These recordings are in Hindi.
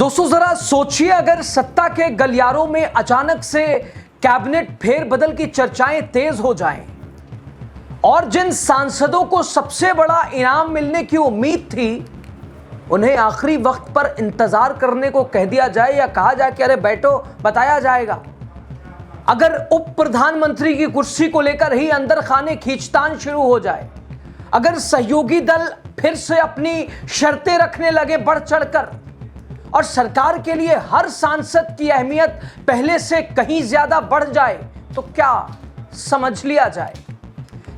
दोस्तों जरा सोचिए, अगर सत्ता के गलियारों में अचानक से कैबिनेट फेरबदल की चर्चाएं तेज हो जाएं और जिन सांसदों को सबसे बड़ा इनाम मिलने की उम्मीद थी उन्हें आखिरी वक्त पर इंतजार करने को कह दिया जाए या कहा जाए कि अरे बैठो बताया जाएगा। अगर उप प्रधानमंत्री की कुर्सी को लेकर ही अंदर खाने खींचतान शुरू हो जाए, अगर सहयोगी दल फिर से अपनी शर्तें रखने लगे बढ़ चढ़कर और सरकार के लिए हर सांसद की अहमियत पहले से कहीं ज्यादा बढ़ जाए, तो क्या समझ लिया जाए?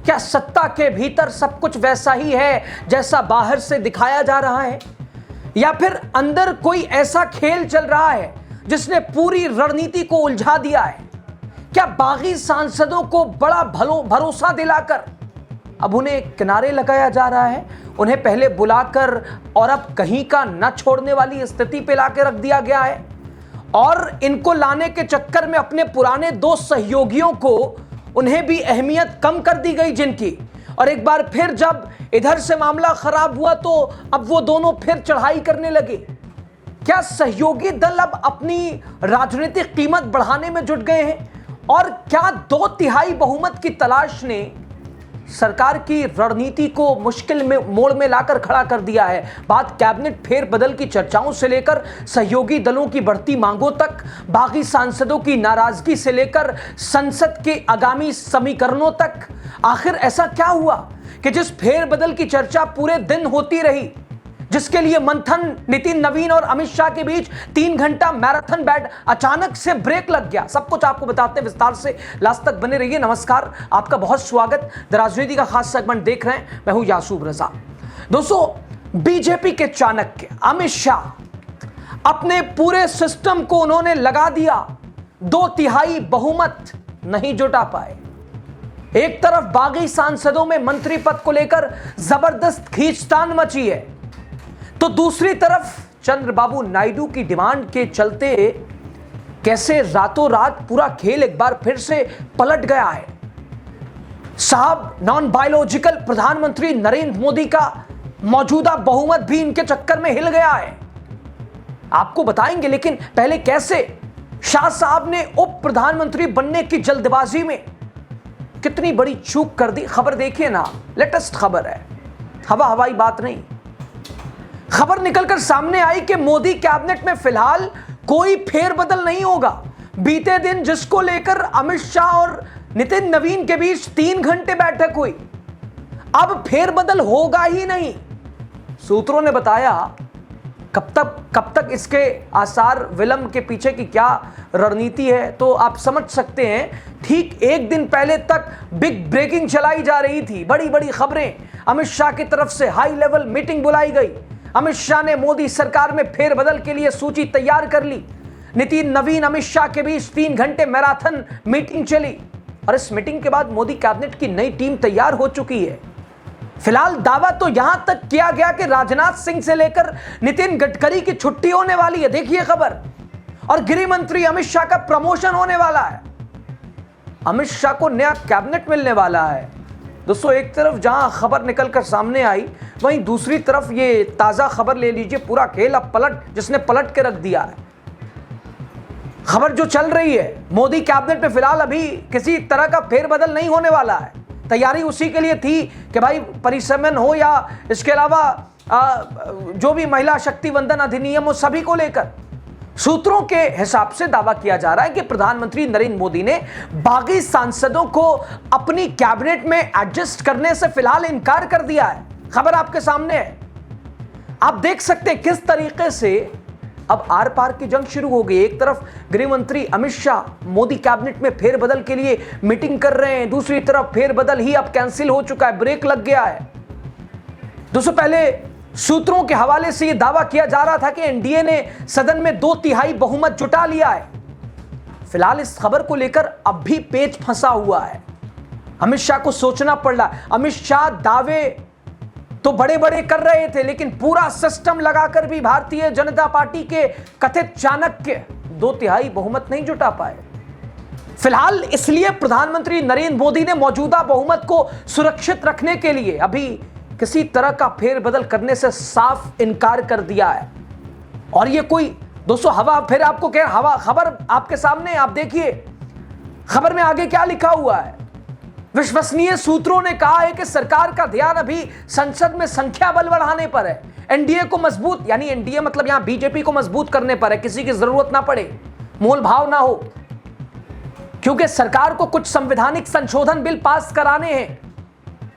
क्या सत्ता के भीतर सब कुछ वैसा ही है जैसा बाहर से दिखाया जा रहा है, या फिर अंदर कोई ऐसा खेल चल रहा है जिसने पूरी रणनीति को उलझा दिया है? क्या बागी सांसदों को बड़ा भरोसा दिलाकर अब उन्हें किनारे लगाया जा रहा है, उन्हें पहले बुलाकर और अब कहीं का न छोड़ने वाली स्थिति पे लाके रख दिया गया है और इनको लाने के चक्कर में अपने पुराने दो सहयोगियों को उन्हें भी अहमियत कम कर दी गई जिनकी, और एक बार फिर जब इधर से मामला खराब हुआ तो अब वो दोनों फिर चढ़ाई करने लगे। क्या सहयोगी दल अब अपनी राजनीतिक कीमत बढ़ाने में जुट गए हैं? और क्या 2/3 बहुमत की तलाश ने सरकार की रणनीति को मुश्किल में मोड़ में लाकर खड़ा कर दिया है? बात कैबिनेट फेरबदल की चर्चाओं से लेकर सहयोगी दलों की बढ़ती मांगों तक, बागी सांसदों की नाराजगी से लेकर संसद के आगामी समीकरणों तक। आखिर ऐसा क्या हुआ कि जिस फेरबदल की चर्चा पूरे दिन होती रही, जिसके लिए मंथन नितिन नवीन और अमित शाह के बीच 3 घंटा मैराथन बैठ अचानक से ब्रेक लग गया? सब कुछ आपको बताते हैं विस्तार से, लास्ट तक बने रहिए। नमस्कार, आपका बहुत स्वागत। द राजनीति का खास सेगमेंट देख रहे हैं, मैं हूं यासूब रजा। दोस्तों, बीजेपी के चाणक्य अमित शाह अपने पूरे सिस्टम को उन्होंने लगा दिया, 2/3 बहुमत नहीं जुटा पाए। एक तरफ बागी सांसदों में मंत्री पद को लेकर जबरदस्त खींचतान मची है, तो दूसरी तरफ चंद्रबाबू नायडू की डिमांड के चलते कैसे रातों रात पूरा खेल एक बार फिर से पलट गया है। साहब, नॉन बायोलॉजिकल प्रधानमंत्री नरेंद्र मोदी का मौजूदा बहुमत भी इनके चक्कर में हिल गया है, आपको बताएंगे। लेकिन पहले कैसे शाह साहब ने उप प्रधानमंत्री बनने की जल्दबाजी में कितनी बड़ी चूक कर दी। खबर देखिए ना, लेटेस्ट खबर है, हवाई बात नहीं। खबर निकलकर सामने आई कि मोदी कैबिनेट में फिलहाल कोई फेरबदल नहीं होगा। बीते दिन जिसको लेकर अमित शाह और नितिन नवीन के बीच 3 घंटे बैठक हुई, अब फेरबदल होगा ही नहीं। सूत्रों ने बताया, कब तक इसके आसार विलंब के पीछे की क्या रणनीति है तो आप समझ सकते हैं। ठीक एक दिन पहले तक बिग ब्रेकिंग चलाई जा रही थी, बड़ी बड़ी खबरें। अमित शाह की तरफ से हाई लेवल मीटिंग बुलाई गई। अमित शाह ने मोदी सरकार में फेरबदल के लिए सूची तैयार कर ली। नितिन नवीन अमित शाह के बीच 3 घंटे मैराथन मीटिंग चली और इस मीटिंग के बाद मोदी कैबिनेट की नई टीम तैयार हो चुकी है। फिलहाल दावा तो यहां तक किया गया कि राजनाथ सिंह से लेकर नितिन गडकरी की छुट्टी होने वाली है, देखिए खबर, और गृह मंत्री अमित शाह का प्रमोशन होने वाला है। अमित शाह को नया कैबिनेट मिलने वाला है। दोस्तों, एक तरफ जहां खबर निकलकर सामने आई, वहीं दूसरी तरफ ये ताजा खबर ले लीजिए, पूरा खेल अब जिसने पलट के रख दिया है। खबर जो चल रही है, मोदी कैबिनेट में फिलहाल अभी किसी तरह का फेरबदल नहीं होने वाला है। तैयारी उसी के लिए थी कि भाई परिसमन हो या इसके अलावा जो भी महिला शक्ति वंदन अधिनियम हो, सभी को लेकर सूत्रों के हिसाब से दावा किया जा रहा है कि प्रधानमंत्री नरेंद्र मोदी ने बागी सांसदों को अपनी कैबिनेट में एडजस्ट करने से फिलहाल इनकार कर दिया है। खबर आपके सामने है, आप देख सकते हैं किस तरीके से अब आर पार की जंग शुरू हो गई। एक तरफ गृह मंत्री अमित शाह मोदी कैबिनेट में फेरबदल के लिए मीटिंग कर रहे हैं, दूसरी तरफ फेरबदल ही अब कैंसिल हो चुका है, ब्रेक लग गया है। दोस्तों, पहले सूत्रों के हवाले से यह दावा किया जा रहा था कि एनडीए ने सदन में 2/3 बहुमत जुटा लिया है। फिलहाल इस खबर को लेकर अब भी पेच फंसा हुआ है, अमित शाह को सोचना पड़ रहा है। अमित शाह दावे तो बड़े बड़े कर रहे थे, लेकिन पूरा सिस्टम लगाकर भी भारतीय जनता पार्टी के कथित चाणक्य 2/3 बहुमत नहीं जुटा पाए। फिलहाल इसलिए प्रधानमंत्री नरेंद्र मोदी ने मौजूदा बहुमत को सुरक्षित रखने के लिए अभी किसी तरह का फेरबदल करने से साफ इनकार कर दिया है। और ये कोई दोस्तों हवा, फिर आपको क्या हवा, खबर आपके सामने, आप देखिए खबर में आगे क्या लिखा हुआ है। विश्वसनीय सूत्रों ने कहा है कि सरकार का ध्यान अभी संसद में संख्या बल बढ़ाने पर है, एनडीए को मजबूत, यानी एनडीए मतलब यहां बीजेपी को मजबूत करने पर है, किसी की जरूरत ना पड़े, मोल भाव ना हो, क्योंकि सरकार को कुछ संवैधानिक संशोधन बिल पास कराने हैं।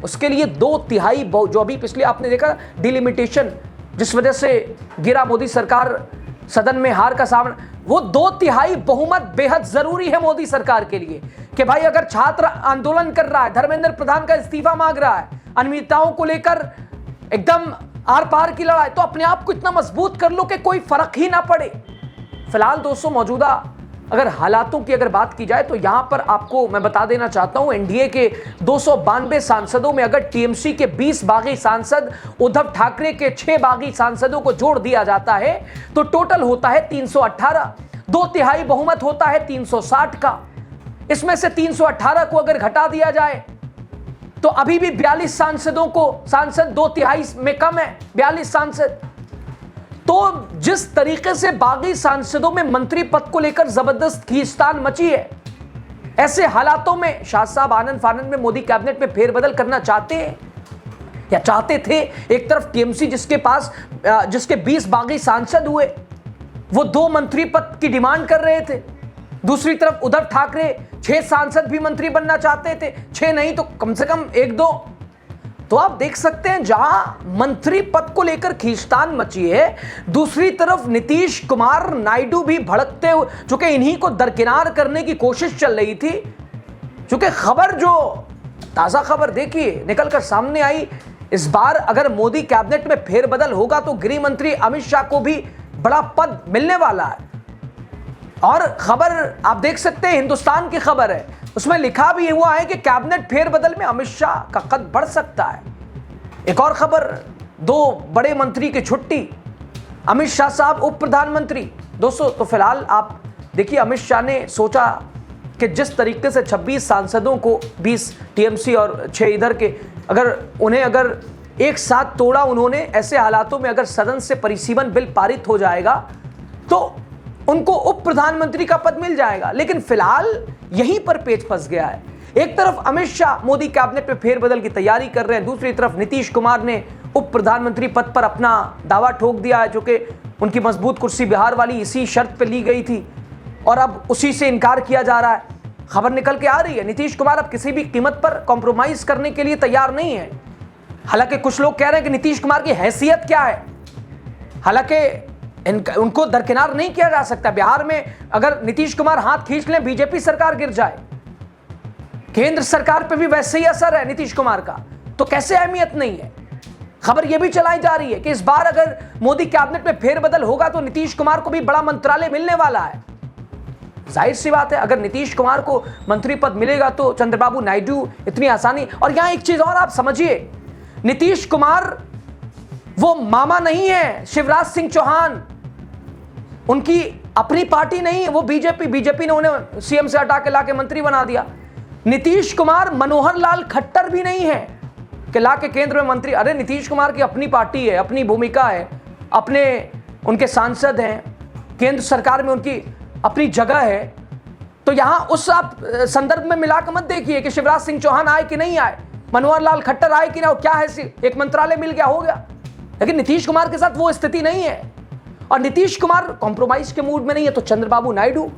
उसके लिए 2/3 जो अभी पिछले आपने देखा डिलिमिटेशन, जिस वजह से गिरा मोदी सरकार, सदन में हार का सामना, वो 2/3 बहुमत बेहद जरूरी है मोदी सरकार के लिए कि भाई अगर छात्र आंदोलन कर रहा है, धर्मेंद्र प्रधान का इस्तीफा मांग रहा है, अनियमितताओं को लेकर एकदम आर पार की लड़ाई, तो अपने आप को इतना मजबूत कर लो कि कोई फर्क ही ना पड़े। फिलहाल दोस्तों मौजूदा अगर हालातों की अगर बात की जाए तो यहां पर आपको मैं बता देना चाहता हूं, एनडीए के 292 सांसदों में अगर टीएमसी के 20 बागी सांसद, उद्धव ठाकरे के 6 बागी सांसदों को जोड़ दिया जाता है तो टोटल होता है 318। 2/3 बहुमत होता है 360 का। इसमें से 318 को अगर घटा दिया जाए तो अभी भी 42 सांसदों को, सांसद 2/3 में कम है, 42 सांसद। तो जिस तरीके से बागी सांसदों में मंत्री पद को लेकर जबरदस्त खींचतान मची है, ऐसे हालातों में शाह साहब आनंद फानंद में मोदी कैबिनेट में फेरबदल करना चाहते हैं या चाहते थे। एक तरफ टीएमसी जिसके 20 बागी सांसद हुए, वो 2 मंत्री पद की डिमांड कर रहे थे, दूसरी तरफ उद्धव ठाकरे 6 सांसद भी मंत्री बनना चाहते थे, 6 नहीं तो कम से कम 1-2। तो आप देख सकते हैं जहां मंत्री पद को लेकर खींचतान मची है, दूसरी तरफ नीतीश कुमार नायडू भी भड़कते हुए, चूंकि इन्हीं को दरकिनार करने की कोशिश चल रही थी। चूंकि खबर, जो ताजा खबर देखिए निकलकर सामने आई, इस बार अगर मोदी कैबिनेट में फेरबदल होगा तो गृह मंत्री अमित शाह को भी बड़ा पद मिलने वाला है। और खबर आप देख सकते हैं, हिंदुस्तान की खबर है, उसमें लिखा भी हुआ है कि कैबिनेट फेरबदल में अमित शाह का कद बढ़ सकता है। एक और खबर, 2 बड़े मंत्री की छुट्टी, अमित शाह साहब उप प्रधानमंत्री। दोस्तों तो फिलहाल आप देखिए, अमित शाह ने सोचा कि जिस तरीके से 26 सांसदों को, 20 टीएमसी और 6 इधर के, अगर एक साथ तोड़ा उन्होंने, ऐसे हालातों में अगर सदन से परिसीमन बिल पारित हो जाएगा तो उनको उप प्रधानमंत्री का पद मिल जाएगा। लेकिन फिलहाल यहीं पर पेच फंस गया है। एक तरफ अमित शाह मोदी कैबिनेट में फेरबदल की तैयारी कर रहे हैं, दूसरी तरफ नीतीश कुमार ने उप प्रधानमंत्री पद पर अपना दावा ठोक दिया है, जो कि उनकी मजबूत कुर्सी बिहार वाली इसी शर्त पर ली गई थी और अब उसी से इनकार किया जा रहा है। खबर निकल के आ रही है, नीतीश कुमार अब किसी भी कीमत पर कॉम्प्रोमाइज करने के लिए तैयार नहीं है। हालांकि कुछ लोग कह रहे हैं कि नीतीश कुमार की हैसियत क्या है, हालांकि उनको दरकिनार नहीं किया जा सकता। बिहार में अगर नीतीश कुमार हाथ खींच लें, बीजेपी सरकार गिर जाए, केंद्र सरकार पे भी वैसे ही असर है नीतीश कुमार का, तो कैसे अहमियत नहीं है। खबर यह भी चलाई जा रही है कि इस बार अगर मोदी कैबिनेट में फेरबदल होगा तो नीतीश कुमार को भी बड़ा मंत्रालय मिलने वाला है। जाहिर सी बात है, अगर नीतीश कुमार को मंत्री पद मिलेगा तो चंद्रबाबू नायडू इतनी आसानी। और यहां एक चीज और आप समझिए, नीतीश कुमार वो मामा नहीं है शिवराज सिंह चौहान, उनकी अपनी पार्टी नहीं है, वो बीजेपी ने उन्हें सीएम से हटा के लाके मंत्री बना दिया। नीतीश कुमार मनोहर लाल खट्टर भी नहीं है कि लाके केंद्र में मंत्री। अरे नीतीश कुमार की अपनी पार्टी है, अपनी भूमिका है, अपने उनके सांसद हैं, केंद्र सरकार में उनकी अपनी जगह है। तो यहां उस आप संदर्भ में मिलाकर मत देखिए कि शिवराज सिंह चौहान आए कि नहीं आए, मनोहर लाल खट्टर आए कि नहीं, क्या है, एक मंत्रालय मिल गया, हो गया। लेकिन नीतीश कुमार के साथ वो स्थिति नहीं है और नीतीश कुमार कॉम्प्रोमाइज के मूड में नहीं है। तो चंद्रबाबू नायडू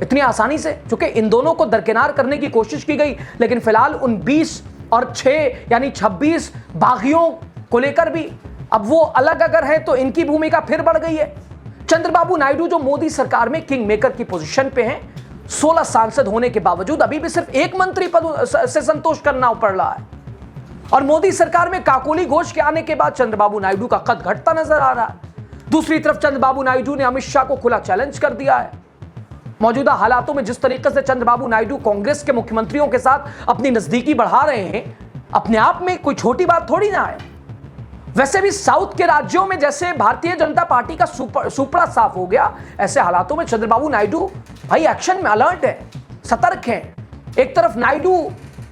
इतनी आसानी से, चूंकि इन दोनों को दरकिनार करने की कोशिश की गई, लेकिन फिलहाल उन 20 और 6 यानी 26 बागियों को लेकर भी अब वो अलग अगर है तो इनकी भूमिका फिर बढ़ गई है। चंद्रबाबू नायडू जो मोदी सरकार में किंग मेकर की पोजीशन पे हैं, 16 सांसद होने के बावजूद अभी भी सिर्फ 1 मंत्री पद से संतोष करना पड़ रहा है। और मोदी सरकार में काकोली घोष के आने के बाद चंद्रबाबू नायडू का कद घटता नजर आ रहा है। दूसरी तरफ चंद्रबाबू नायडू ने अमित शाह को खुला चैलेंज कर दिया है। मौजूदा हालातों में जिस तरीके से चंद्रबाबू नायडू कांग्रेस के मुख्यमंत्रियों के साथ अपनी नजदीकी बढ़ा रहे हैं, अपने आप में कोई छोटी बात थोड़ी ना है। वैसे भी साउथ के राज्यों में जैसे भारतीय जनता पार्टी का सुपड़ा साफ हो गया, ऐसे हालातों में चंद्रबाबू नायडू भाई एक्शन में अलर्ट है, सतर्क है। एक तरफ नायडू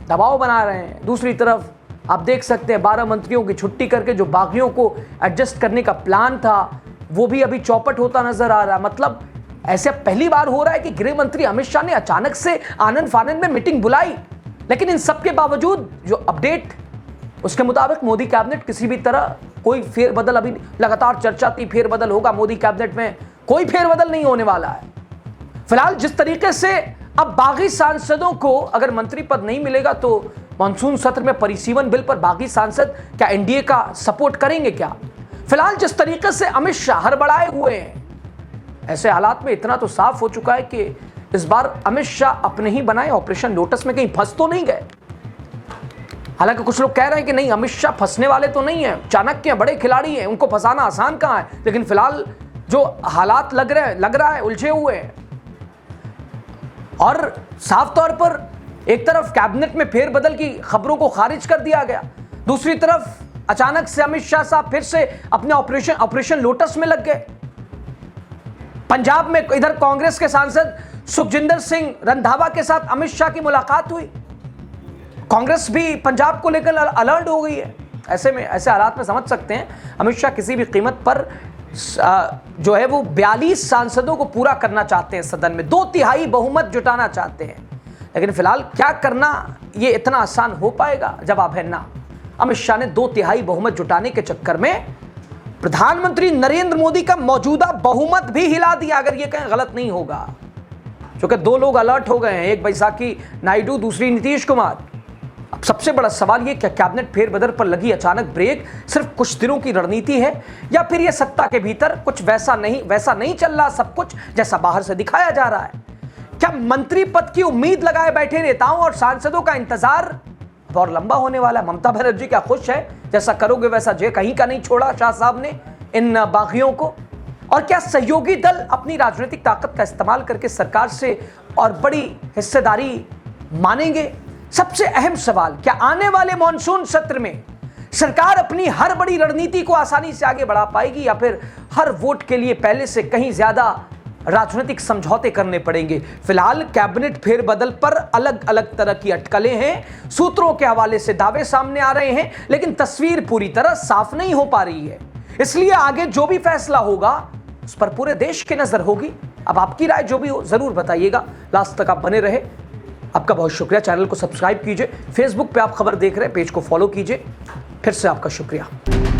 दबाव बना रहे हैं, दूसरी तरफ आप देख सकते हैं 12 मंत्रियों की छुट्टी करके जो बागियों को एडजस्ट करने का प्लान था, वो भी अभी चौपट होता नजर आ रहा है। मतलब ऐसे पहली बार हो रहा है कि गृह मंत्री अमित शाह ने अचानक से आनंद फानंद में मीटिंग बुलाई, लेकिन इन सब के बावजूद जो अपडेट उसके मुताबिक मोदी कैबिनेट किसी भी तरह कोई फेरबदल, अभी लगातार चर्चा थी फेरबदल होगा मोदी कैबिनेट में, कोई फेरबदल नहीं होने वाला है। फिलहाल जिस तरीके से अब बागी सांसदों को अगर मंत्री पद नहीं मिलेगा तो मानसून सत्र में परिसीमन बिल पर बागी सांसद क्या एनडीए का सपोर्ट करेंगे क्या? फिलहाल जिस तरीके से अमित शाह हड़बड़ाए हुए हैं, ऐसे हालात में इतना तो साफ हो चुका है कि इस बार अमित शाह अपने ही बनाए ऑपरेशन लोटस में कहीं फंस तो नहीं गए। हालांकि कुछ लोग कह रहे हैं कि नहीं, अमित शाह फंसने वाले तो नहीं है, चाणक्य बड़े खिलाड़ी हैं, उनको फंसाना आसान कहां है। लेकिन फिलहाल जो हालात लग रहा है उलझे हुए हैं। और साफ तौर पर एक तरफ कैबिनेट में फेरबदल की खबरों को खारिज कर दिया गया, दूसरी तरफ अचानक से अमित शाह साहब फिर से अपने ऑपरेशन लोटस में लग गए। पंजाब में इधर कांग्रेस के सांसद सुखजिंदर सिंह रंधावा के साथ अमित शाह की मुलाकात हुई। कांग्रेस भी पंजाब को लेकर अलर्ट हो गई है। ऐसे में, ऐसे हालात में समझ सकते हैं अमित शाह किसी भी कीमत पर जो है वो 42 सांसदों को पूरा करना चाहते हैं, सदन में 2/3 बहुमत जुटाना चाहते हैं। लेकिन फिलहाल क्या करना ये इतना आसान हो पाएगा? जवाब है ना। अमित शाह ने 2/3 बहुमत जुटाने के चक्कर में प्रधानमंत्री नरेंद्र मोदी का मौजूदा बहुमत भी हिला दिया, अगर ये कहीं गलत नहीं होगा। क्योंकि 2 लोग अलर्ट हो गए हैं, एक बैसाखी नायडू, दूसरी नीतीश कुमार। अब सबसे बड़ा सवाल ये, क्या कैबिनेट फेरबदल पर लगी अचानक ब्रेक सिर्फ कुछ दिनों की रणनीति है, या फिर ये सत्ता के भीतर कुछ वैसा नहीं चल रहा सब कुछ जैसा बाहर से दिखाया जा रहा है? क्या मंत्री पद की उम्मीद लगाए बैठे नेताओं और सांसदों का इंतजार और लंबा होने वाला है? ममता बनर्जी क्या खुश है, जैसा करोगे वैसा जे कहीं का नहीं छोड़ा शाह साहब ने इन बागियों को? और क्या सहयोगी दल अपनी राजनीतिक ताकत का इस्तेमाल करके सरकार से और बड़ी हिस्सेदारी मानेंगे? सबसे अहम सवाल, क्या आने वाले मॉनसून सत्र में सरकार अपनी हर बड़ी रणनीति को आसानी से आगे बढ़ा पाएगी, या फिर हर वोट के लिए पहले से कहीं ज्यादा राजनीतिक समझौते करने पड़ेंगे? फिलहाल कैबिनेट फेरबदल पर अलग अलग तरह की अटकलें हैं, सूत्रों के हवाले से दावे सामने आ रहे हैं, लेकिन तस्वीर पूरी तरह साफ नहीं हो पा रही है। इसलिए आगे जो भी फैसला होगा उस पर पूरे देश की नजर होगी। अब आपकी राय जो भी हो जरूर बताइएगा। लास्ट तक आप बने रहे, आपका बहुत शुक्रिया। चैनल को सब्सक्राइब कीजिए, फेसबुक पे आप खबर देख रहे हैं, पेज को फॉलो कीजिए। फिर से आपका शुक्रिया।